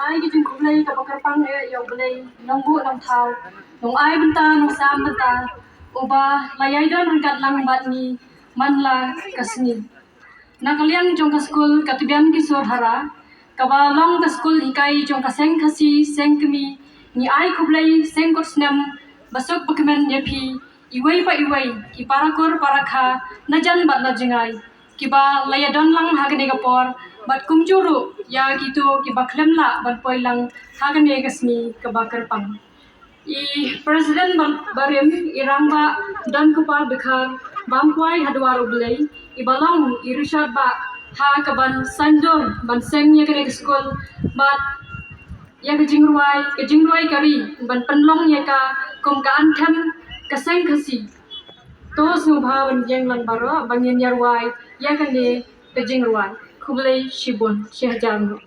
ai gijing kulay kapag pang yaw bulay nongbu nong thau nong ai benta nong sam benta uba layai don hangkat lang bat ni manla kasni nakalian jong ka school katibian kisor hara kabalong ka school hikai jong ka seng khasi seng kemi ni ai kublai seng kutsnem basok bakmen yapi iwai pa iwai ki parakor parakha najan bat na jingai kiba layadon lang hagane kapor bat kumjuru ya gitu kiba klemla bat poilang hagane gasmi kabakar pang I President Barim iramba dan kupa bekar bampuai hadwar ublay ibalong irishad ba ha kaban sanjor ban seng ya kene school bat ya kejingruai kari ban penlong ya ka kum ka anthem kaseng kasi to subha ban jeng lan baro bangin yarwai ya kene kejingruai kublay shibun syahjan